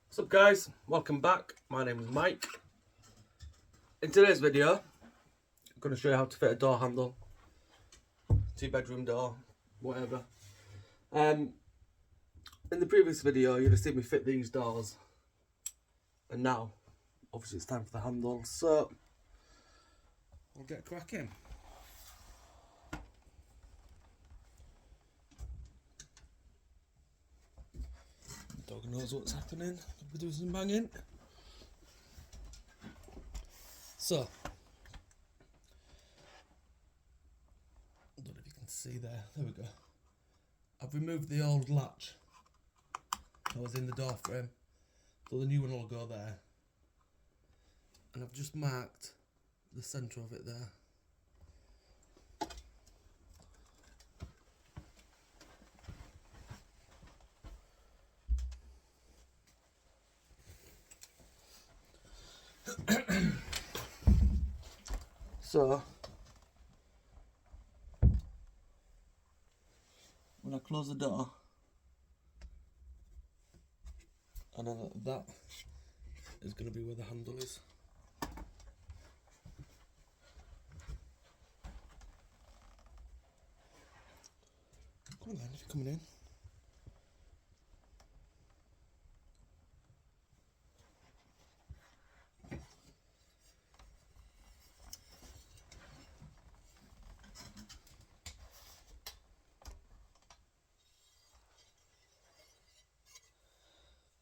What's up guys, welcome back. My name is Mike. In today's video, I'm going to show you how to fit a door handle, 2-bedroom door, whatever. In the previous video you'd have seen me fit these doors, and now obviously it's time for the handle, so we'll get cracking. Dog knows what's happening. We'll do some banging. So, I don't know if you can see there. There we go. I've removed the old latch that was in the door frame, so the new one will go there. And I've just marked the centre of it there. So, when I close the door, I know that is going to be where the handle is. Come on then, if you're coming in.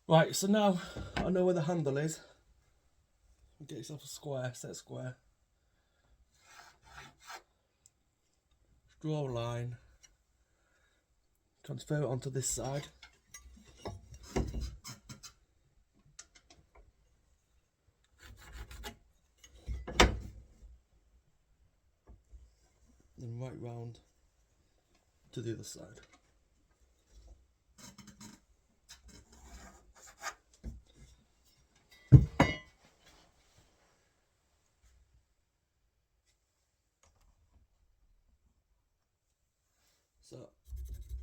Right, so now I know where the handle is. Get yourself a square, set square. Draw a line. Transfer it onto this side. Then right round to the other side. So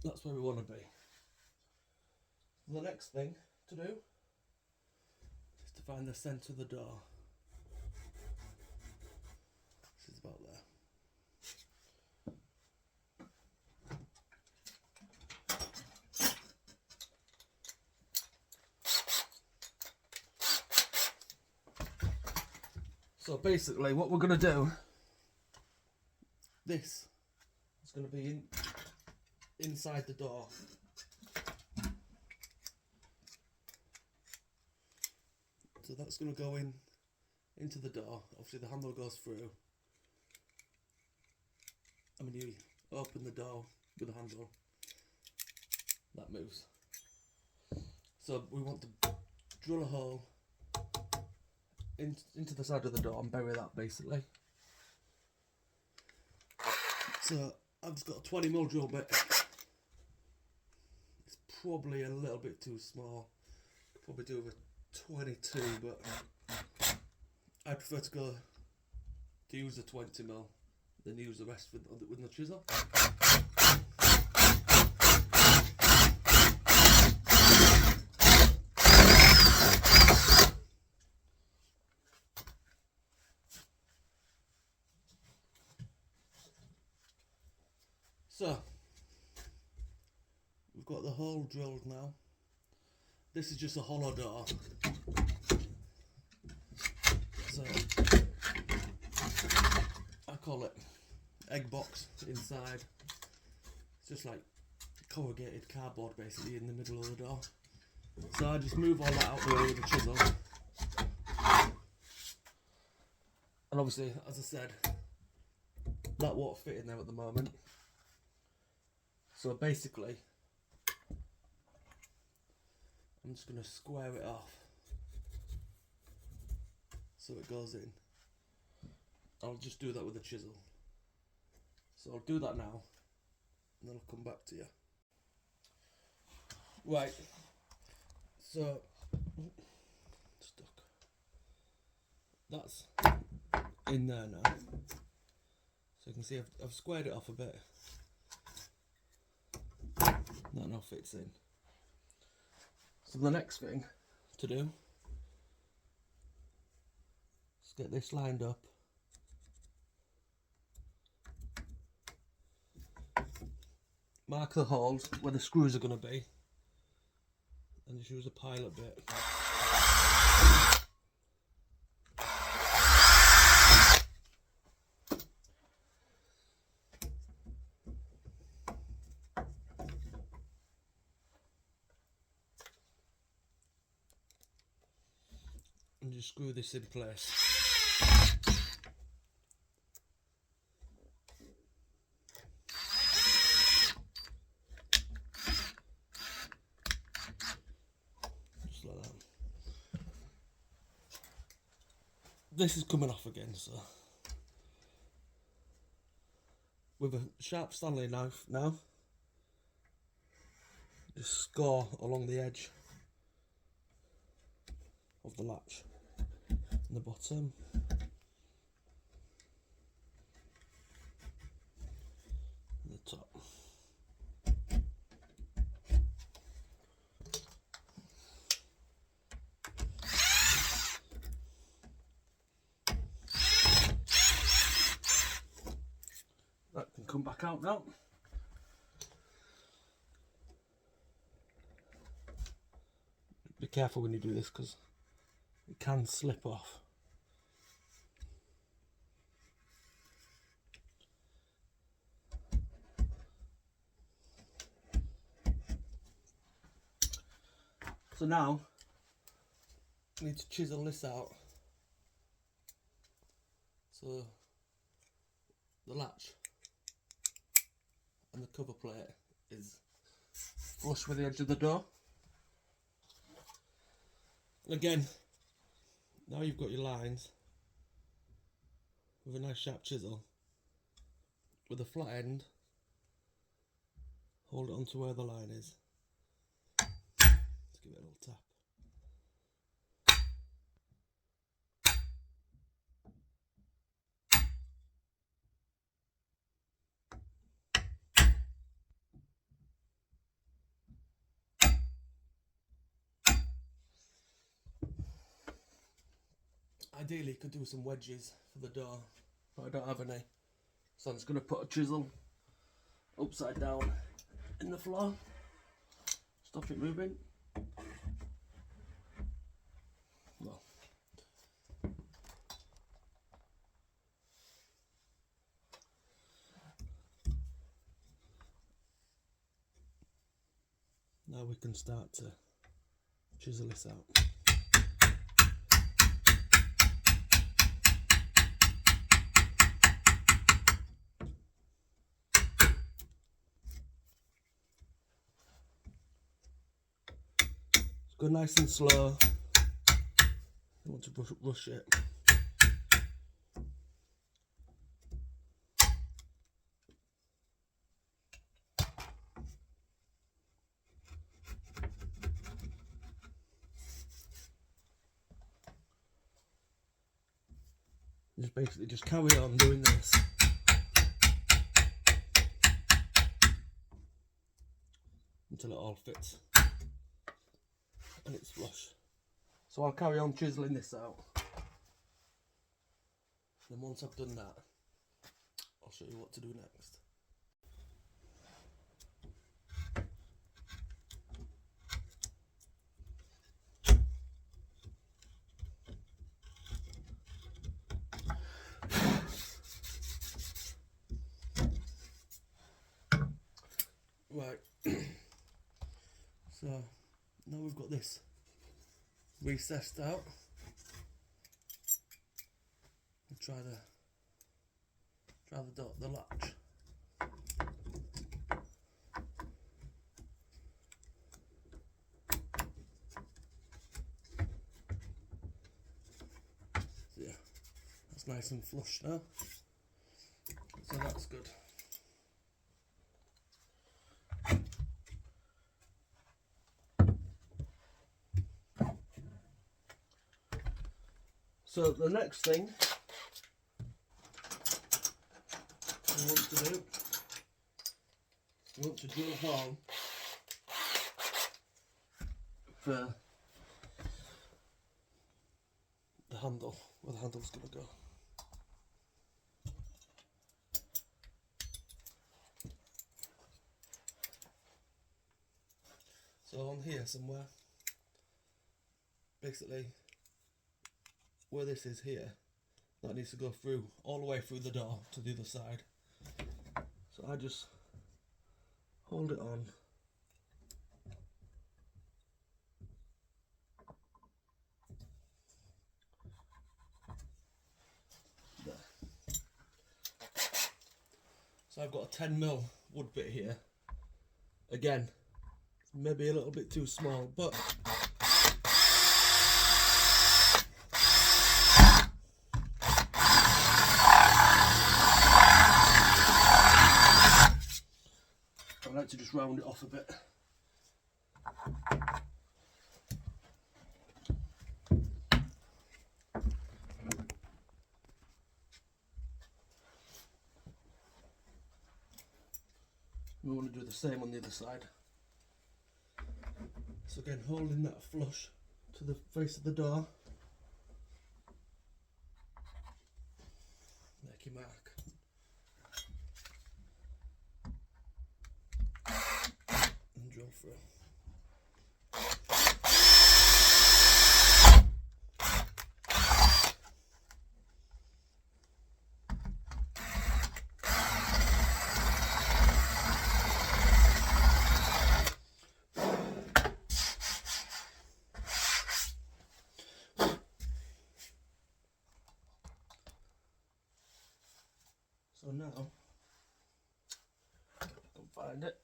that's where we want to be. The next thing to do is to find the centre of the door. This is about there. So basically what we're going to do, this is going to be inside the door. So that's going to go into the door. Obviously the handle goes through. And when you open the door with the handle, that moves. So we want to drill a hole into the side of the door and bury that basically. So I've just got a 20mm drill bit. It's probably a little bit too small. Could probably do with a 22, but I prefer to use the 20mm than use the rest with the chisel. So, we've got the hole drilled now. This is just a hollow door. So, I call it egg box inside. It's just like corrugated cardboard basically in the middle of the door. So I just move all that out the way with a chisel. And obviously, as I said, that won't fit in there at the moment. So basically, I'm just going to square it off so it goes in. I'll just do that with a chisel. So I'll do that now, and then I'll come back to you. Right, so, stuck. That's in there now. So you can see I've squared it off a bit. That now fits in. So the next thing to do. Let's get this lined up. Mark the holes where the screws are going to be, and just use a pilot bit. And just screw this in place. Just like that. This is coming off again, so with a sharp Stanley knife now, just score along the edge of the latch in the bottom. And the top. That can come back out now. Be careful when you do this because it can slip off. So now I need to chisel this out so the latch and the cover plate is flush with the edge of the door. Again, now you've got your lines with a nice sharp chisel with a flat end, hold it onto where the line is. Let's give it a little tap. Ideally you could do some wedges for the door, but I don't have any. So I'm just going to put a chisel upside down in the floor, stop it moving. No. Now we can start to chisel this out. Go nice and slow. You want to rush it. Just carry on doing this until it all fits and it's flush. So I'll carry on chiseling this out. Then once I've done that, I'll show you what to do next. Right, so now we've got this recessed out, we'll try the latch. So yeah, that's nice and flush now, so that's good. So the next thing we want to do, we want to drill a hole for handle, where the handle's going to go. So on here somewhere, basically where this is here, that needs to go through, all the way through the door to the other side. So I just hold it on. There. So I've got a 10mm wood bit here. Again, maybe a little bit too small, but I like to just round it off a bit. We want to do the same on the other side. So again, holding that flush to the face of the door. Make your mark. And drill through. So now, I can find it.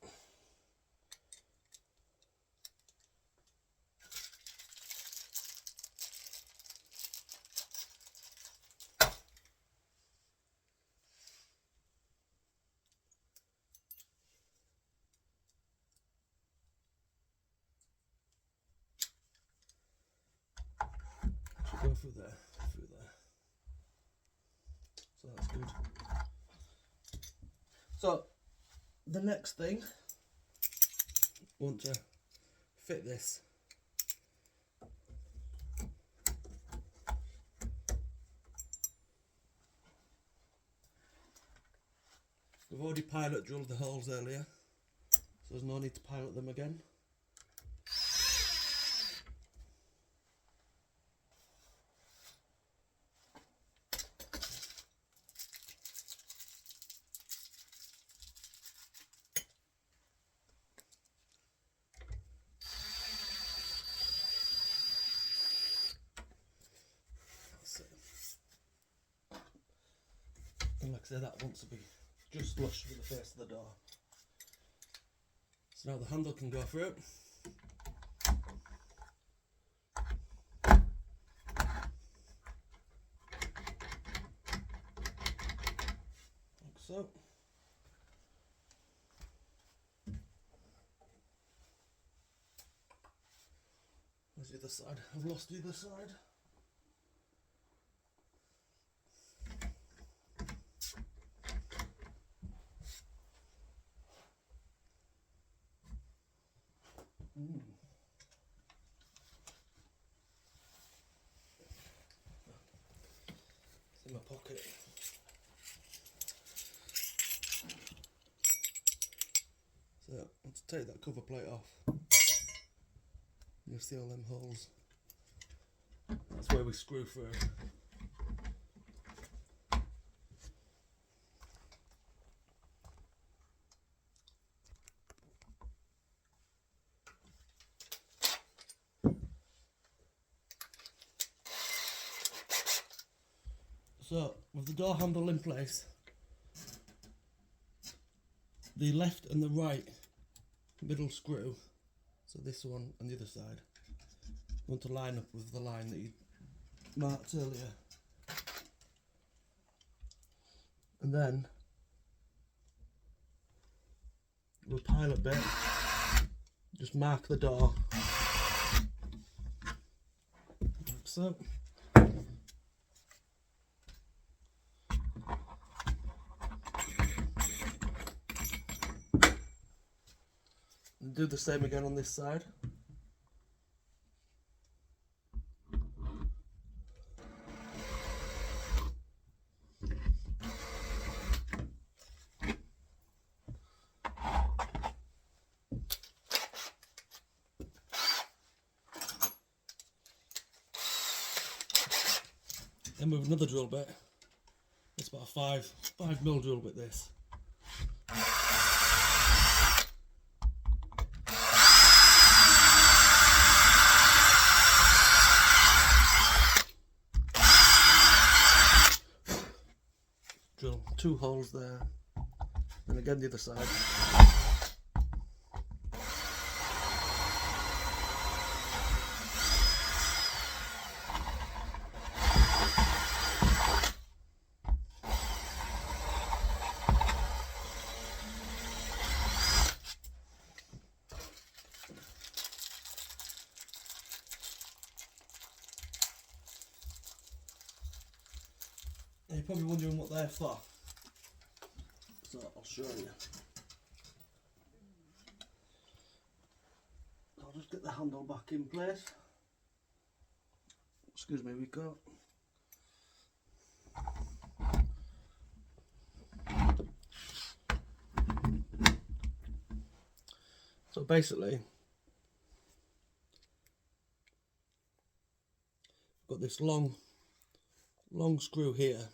Should go through there, So that's good. So the next thing, want to fit this. We've already pilot drilled the holes earlier, so there's no need to pilot them again. And like I said, that wants to be just flush with the face of the door. So now the handle can go through. Like so. Where's the other side? I've lost the other side. It's in my pocket. So I want to take that cover plate off. You'll see all them holes. That's where we screw through. So, with the door handle in place, the left and the right middle screw, so this one and the other side, want to line up with the line that you marked earlier. And then, we'll pilot bit, just mark the door, like so. And do the same again on this side. Then with another drill bit, it's about a 5mm drill bit this. Drill 2 holes there, and again the other side. You're probably wondering what they're for, so I'll show you. I'll just get the handle back in place. Excuse me, we go. So basically, I've got this long screw here,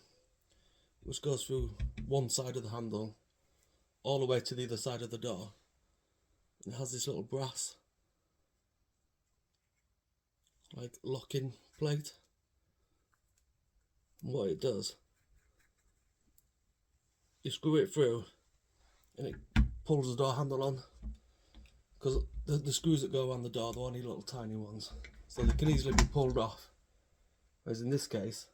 which goes through one side of the handle all the way to the other side of the door, and it has this little brass like locking plate, and what it does, you screw it through and it pulls the door handle on, because the screws that go around the door, they're only little tiny ones, so they can easily be pulled off, whereas in this case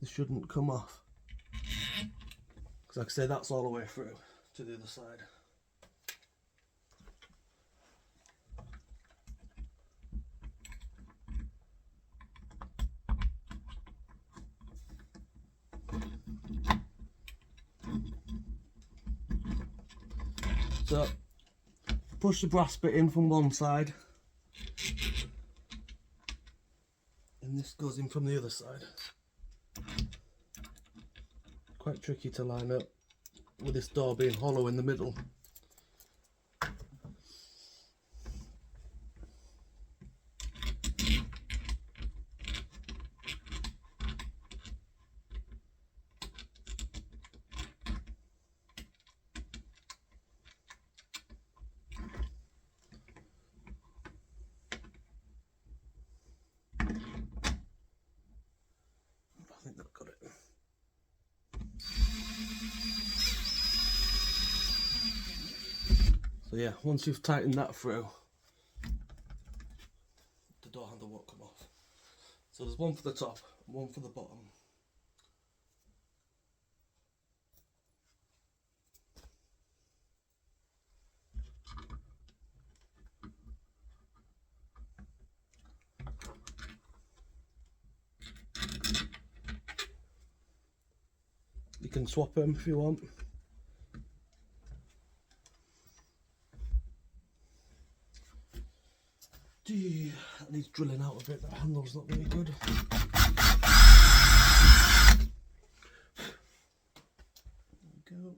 this shouldn't come off, because like I say, that's all the way through to the other side. So push the brass bit in from one side, and this goes in from the other side. Quite tricky to line up with this door being hollow in the middle. I think I've got it. So yeah, once you've tightened that through, the door handle won't come off. So there's one for the top and one for the bottom. You can swap them if you want. That needs drilling out a bit, that handle's not very good. There we go.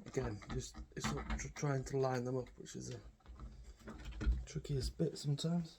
Again, just it's not trying to line them up, which is the trickiest bit sometimes.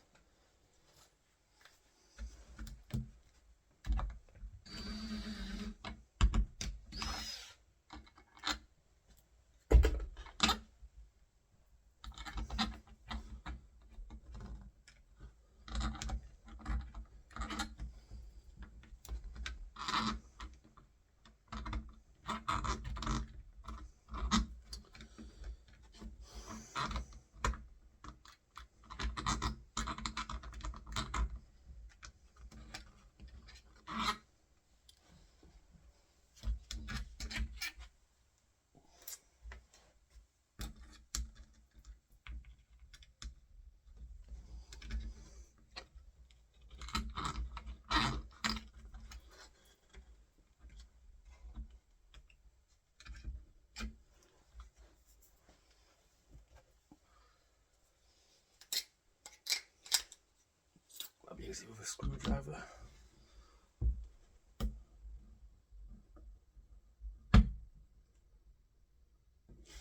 easy with a screwdriver.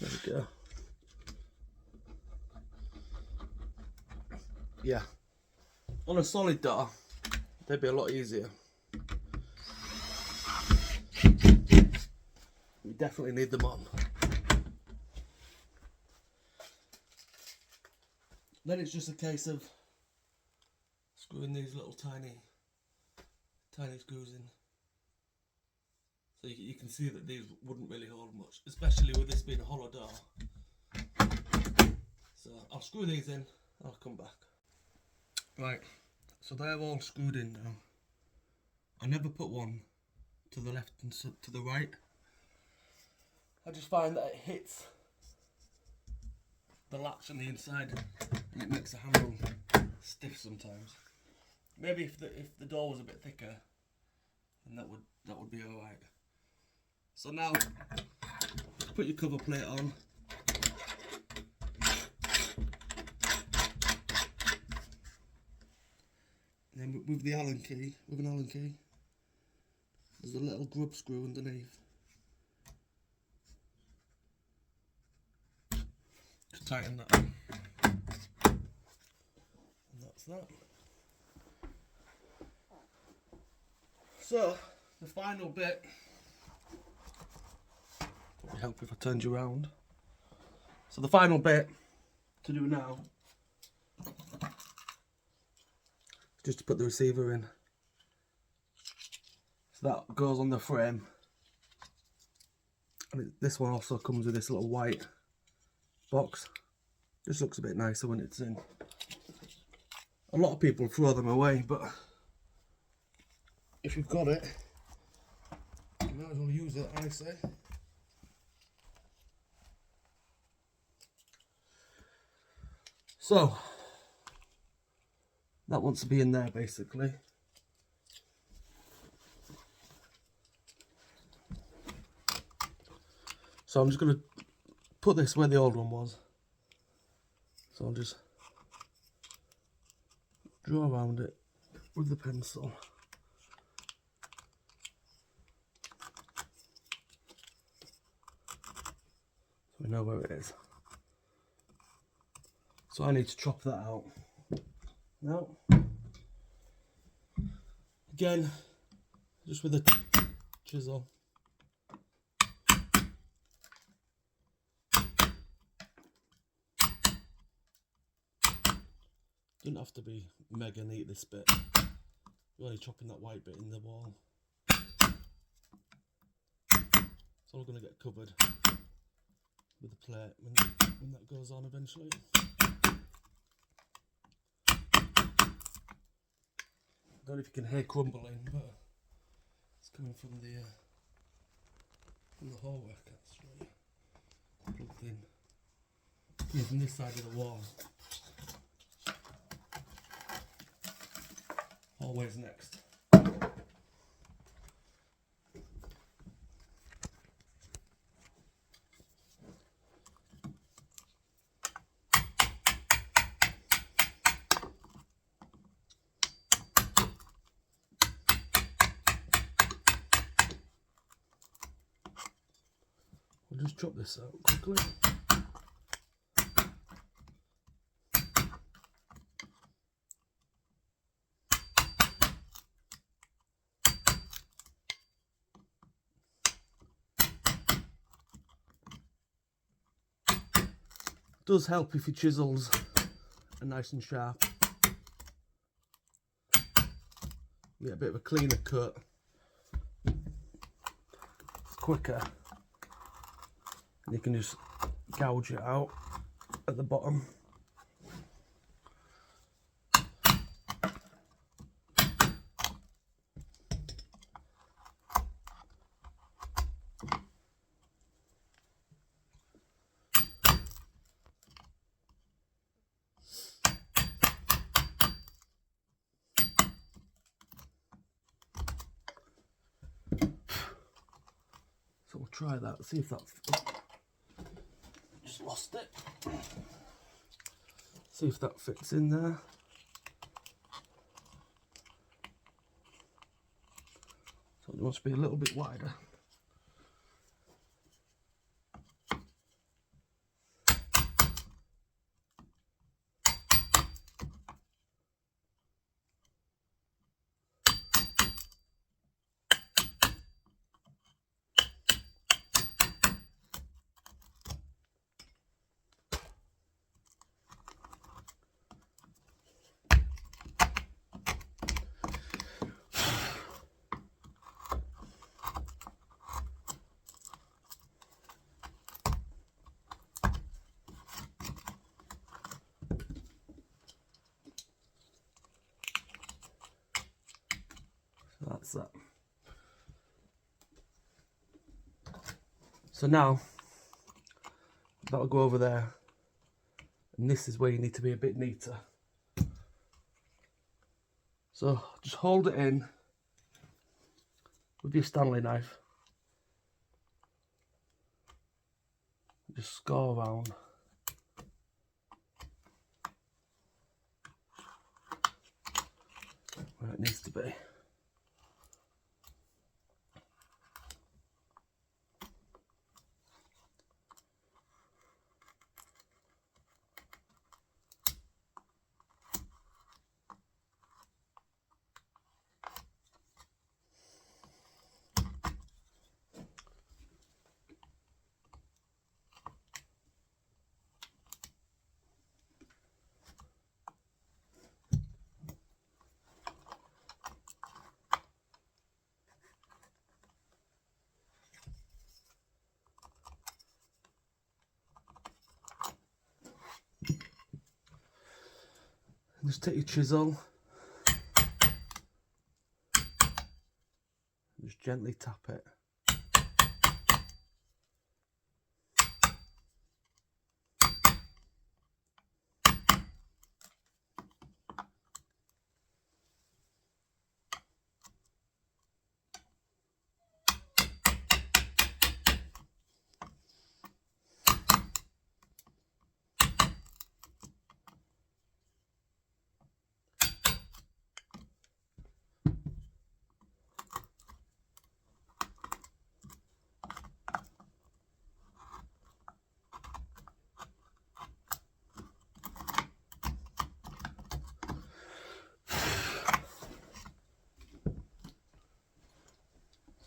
There we go. Yeah, on a solid door, they'd be a lot easier. You definitely need them on. Then it's just a case of screwing these little tiny screws in. So you can see that these wouldn't really hold much, especially with this being a hollow door. So I'll screw these in, I'll come back. Right, so they're all screwed in now. I never put one to the left and to the right. I just find that it hits the latch on the inside and it makes the handle stiff sometimes. Maybe if the door was a bit thicker, then that would be alright. So now put your cover plate on. And then with an Allen key, there's a little grub screw underneath. Just tighten that up. And that's that. So, the final bit, would help if I turned you around. So the final bit to do now is just to put the receiver in. So that goes on the frame. And this one also comes with this little white box. Just looks a bit nicer when it's in. A lot of people throw them away, but if you've got it, you might as well use it, I say. So, that wants to be in there basically. So I'm just going to put this where the old one was. So I'll just draw around it with the pencil. So we know where it is. So I need to chop that out. Now, again, just with a chisel. Doesn't have to be mega neat, this bit. You're only chopping that white bit in the wall. It's all going to get covered with the plate when that goes on eventually. I don't know if you can hear crumbling, but it's coming from the hallway actually. Plugged in. Coming from this side of the wall. Hallway's next. We'll just chop this out quickly. It does help if your chisels are nice and sharp. You get a bit of a cleaner cut. It's quicker. And you can just gouge it out at the bottom. So we'll try that, see if that... Just lost it. See if that fits in there. It must be a little bit wider. That's that. So now that'll go over there, and this is where you need to be a bit neater. So just hold it in with your Stanley knife, just score around. Where it needs to be. Just take your chisel, just gently tap it.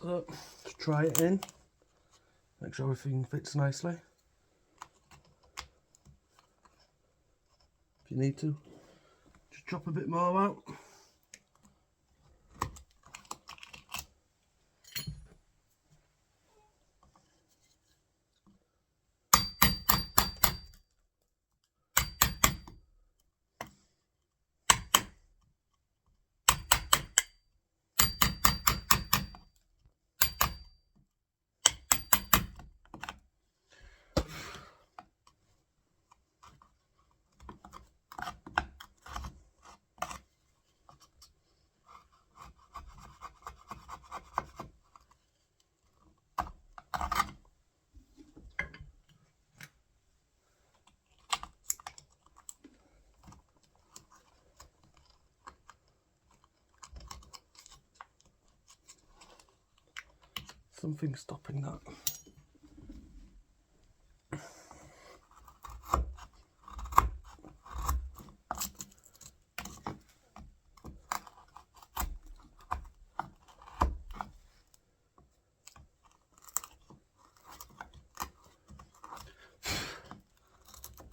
So just try it in, make sure everything fits nicely. If you need to, just chop a bit more out. Something stopping that.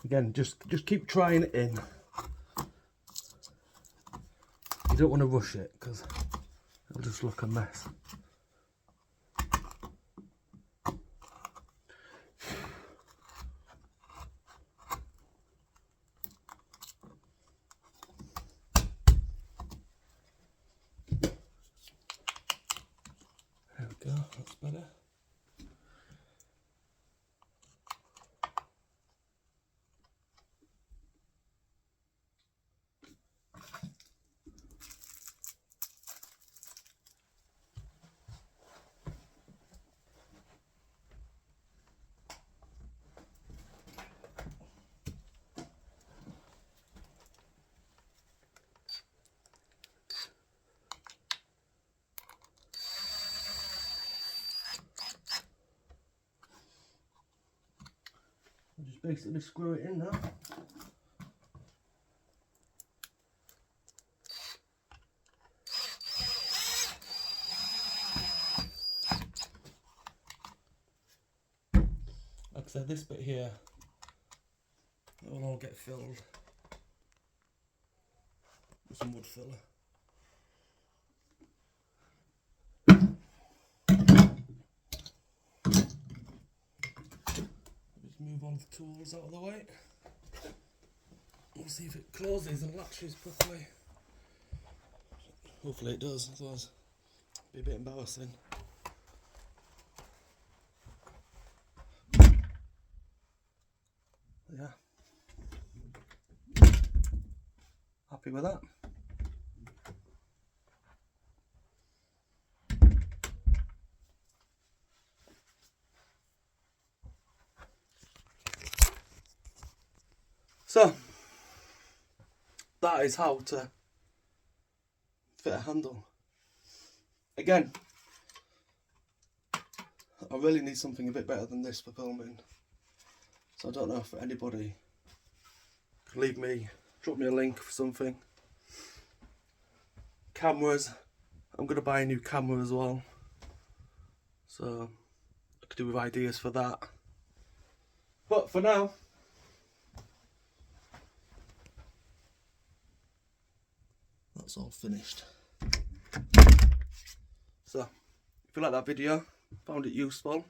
Again, just keep trying it in. You don't want to rush it because it'll just look a mess. There we go, that's better. I'll just basically screw it in now. Like I said, this bit here, it will all get filled with some wood filler. Just move all the tools out of the way. We'll see if it closes and latches properly. Hopefully it does, otherwise it'll be a bit embarrassing. Yeah. Happy with that. So, that is how to fit a handle. Again, I really need something a bit better than this for filming. So I don't know if anybody could drop me a link for something. Cameras, I'm going to buy a new camera as well. So I could do with ideas for that. But for now, that's all finished. So, if you like that video, found it useful,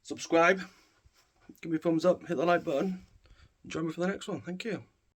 subscribe, give me a thumbs up, hit the like button, and join me for the next one. Thank you.